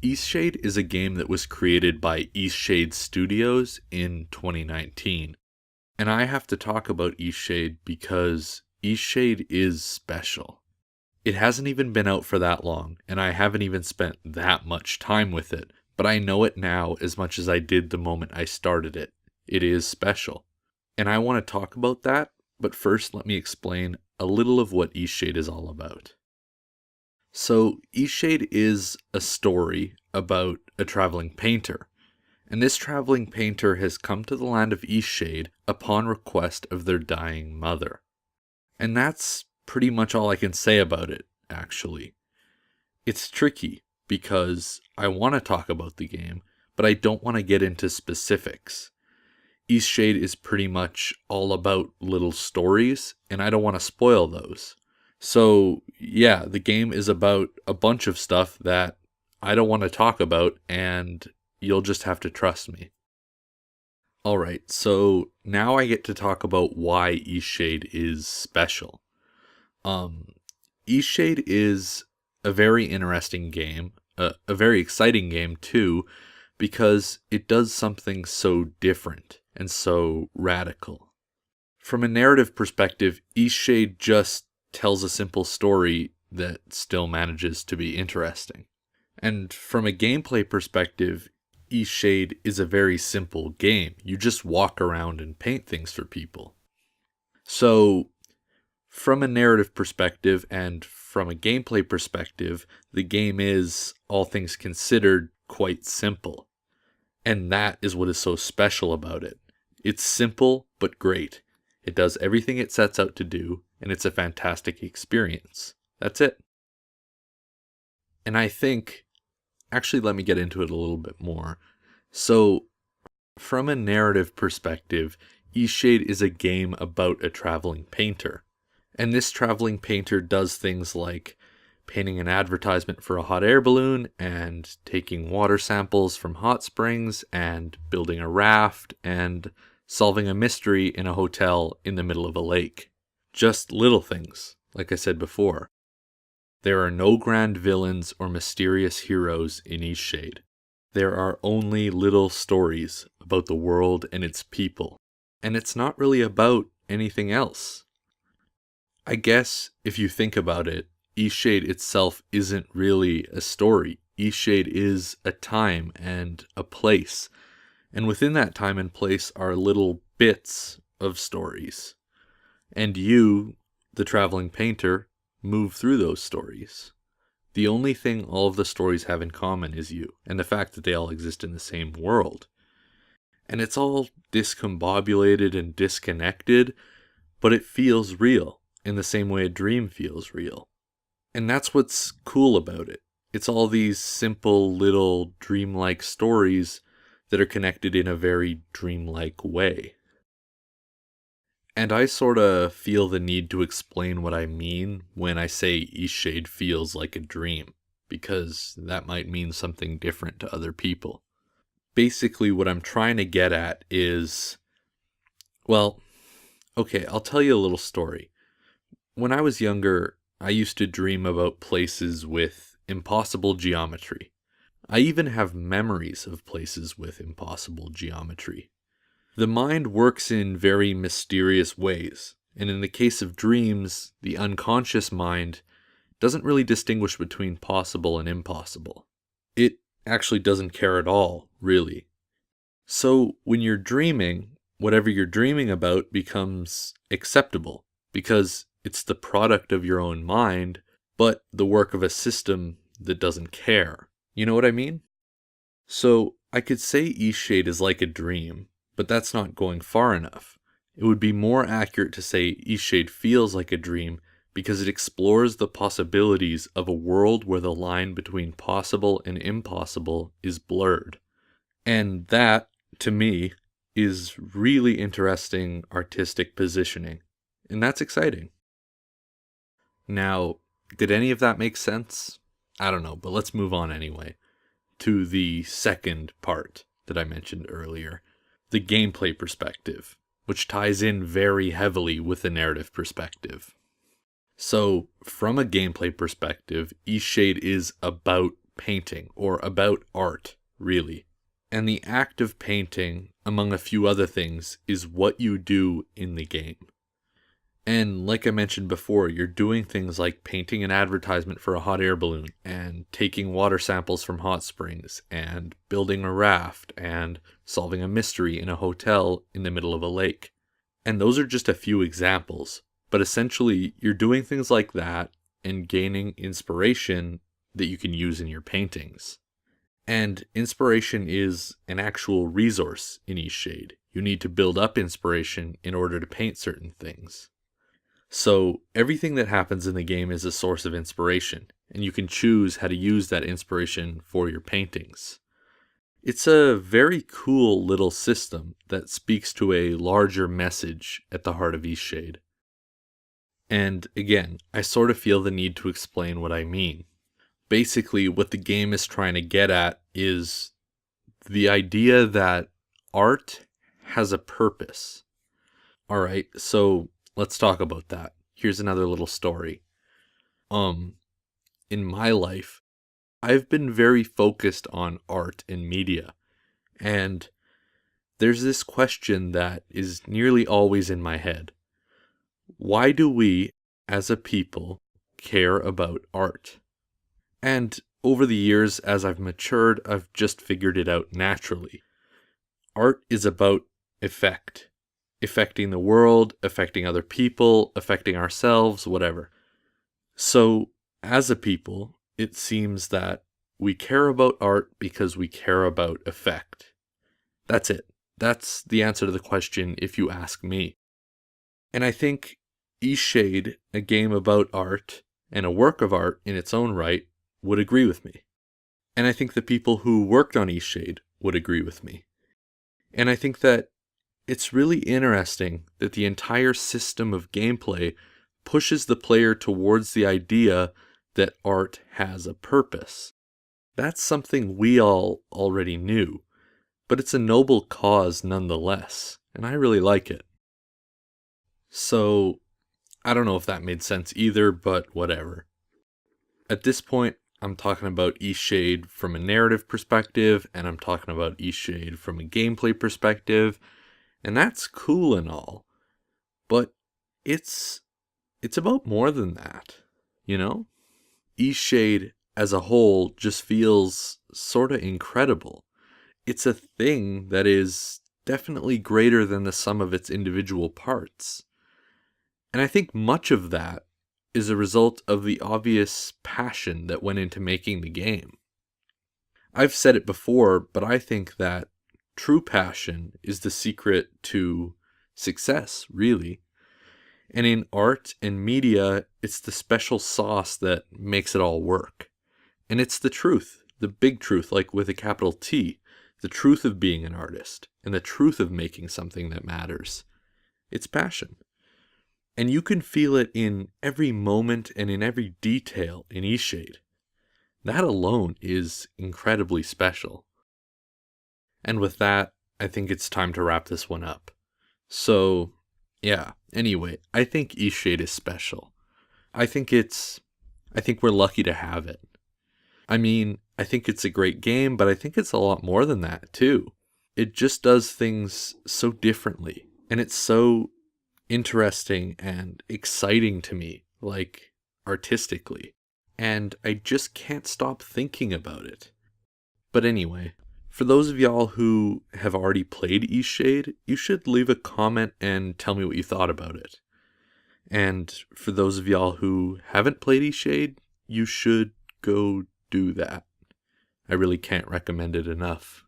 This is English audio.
Eastshade is a game that was created by Eastshade Studios in 2019. And I have to talk about Eastshade because Eastshade is special. It hasn't even been out for that long, and I haven't even spent that much time with it, but I know it now as much as I did the moment I started it. It is special. And I want to talk about that, but first let me explain a little of what Eastshade is all about. So, Eastshade is a story about a traveling painter, and this traveling painter has come to the land of Eastshade upon request of their dying mother. And that's pretty much all I can say about it, actually. It's tricky, because I want to talk about the game, but I don't want to get into specifics. Eastshade is pretty much all about little stories, and I don't want to spoil those. So, yeah, the game is about a bunch of stuff that I don't want to talk about, and you'll just have to trust me. Alright, so now I get to talk about why Eastshade is special. Eastshade is a very interesting game, a very exciting game too, because it does something so different and so radical. From a narrative perspective, Eastshade just tells a simple story that still manages to be interesting. And from a gameplay perspective, Eastshade is a very simple game. You just walk around and paint things for people. So, from a narrative perspective and from a gameplay perspective, the game is, all things considered, quite simple. And that is what is so special about it. It's simple, but great. It does everything it sets out to do, and it's a fantastic experience. That's it. And I think, actually let me get into it a little bit more. So, from a narrative perspective, Eastshade is a game about a traveling painter. And this traveling painter does things like painting an advertisement for a hot air balloon, and taking water samples from hot springs, and building a raft, and solving a mystery in a hotel in the middle of a lake. Just little things, like I said before. There are no grand villains or mysterious heroes in Eastshade. There are only little stories about the world and its people, and it's not really about anything else. I guess, if you think about it, Eastshade itself isn't really a story. Eastshade is a time and a place, and within that time and place are little bits of stories. And you, the traveling painter, move through those stories. The only thing all of the stories have in common is you, and the fact that they all exist in the same world. And it's all discombobulated and disconnected, but it feels real, in the same way a dream feels real. And that's what's cool about it. It's all these simple little dreamlike stories that are connected in a very dreamlike way. And I sorta feel the need to explain what I mean when I say Eastshade feels like a dream, because that might mean something different to other people. Basically, what I'm trying to get at is, well, okay, I'll tell you a little story. When I was younger, I used to dream about places with impossible geometry. I even have memories of places with impossible geometry. The mind works in very mysterious ways, and in the case of dreams, the unconscious mind doesn't really distinguish between possible and impossible. It actually doesn't care at all, really. So when you're dreaming, whatever you're dreaming about becomes acceptable, because it's the product of your own mind, but the work of a system that doesn't care. You know what I mean? So I could say Eastshade is like a dream, but that's not going far enough. It would be more accurate to say Eastshade feels like a dream because it explores the possibilities of a world where the line between possible and impossible is blurred. And that, to me, is really interesting artistic positioning. And that's exciting. Now, did any of that make sense? I don't know, but let's move on anyway to the second part that I mentioned earlier, the gameplay perspective, which ties in very heavily with the narrative perspective. So, from a gameplay perspective, Eastshade is about painting, or about art, really. And the act of painting, among a few other things, is what you do in the game. And like I mentioned before, you're doing things like painting an advertisement for a hot air balloon, and taking water samples from hot springs, and building a raft, and solving a mystery in a hotel in the middle of a lake. And those are just a few examples. But essentially, you're doing things like that and gaining inspiration that you can use in your paintings. And inspiration is an actual resource in Eastshade. You need to build up inspiration in order to paint certain things. So everything that happens in the game is a source of inspiration, and you can choose how to use that inspiration for your paintings. It's a very cool little system that speaks to a larger message at the heart of Eastshade. And again, I sort of feel the need to explain what I mean. Basically, what the game is trying to get at is the idea that art has a purpose. Alright, so let's talk about that. Here's another little story. In my life, I've been very focused on art and media. And there's this question that is nearly always in my head. Why do we, as a people, care about art? And over the years, as I've matured, I've just figured it out naturally. Art is about effect. Affecting the world, affecting other people, affecting ourselves, whatever. So, as a people, it seems that we care about art because we care about effect. That's it. That's the answer to the question if you ask me. And I think Eastshade, a game about art, and a work of art in its own right, would agree with me. And I think the people who worked on Eastshade would agree with me. And I think that it's really interesting that the entire system of gameplay pushes the player towards the idea that art has a purpose. That's something we all already knew, but it's a noble cause nonetheless, and I really like it. So, I don't know if that made sense either, but whatever. At this point, I'm talking about Eastshade from a narrative perspective, and I'm talking about Eastshade from a gameplay perspective, and that's cool and all, but it's about more than that, you know? Eastshade as a whole just feels sorta incredible. It's a thing that is definitely greater than the sum of its individual parts. And I think much of that is a result of the obvious passion that went into making the game. I've said it before, but I think that true passion is the secret to success, really. And in art and media, it's the special sauce that makes it all work. And it's the truth, the big truth, like with a capital T, the truth of being an artist, and the truth of making something that matters. It's passion. And you can feel it in every moment and in every detail in Eastshade. That alone is incredibly special. And with that, I think it's time to wrap this one up. So, yeah, anyway, I think Eastshade is special. I think we're lucky to have it. I mean, I think it's a great game, but I think it's a lot more than that, too. It just does things so differently, and it's so interesting and exciting to me, like, artistically. And I just can't stop thinking about it. But anyway, for those of y'all who have already played Eastshade, you should leave a comment and tell me what you thought about it. And for those of y'all who haven't played Eastshade, you should go do that. I really can't recommend it enough.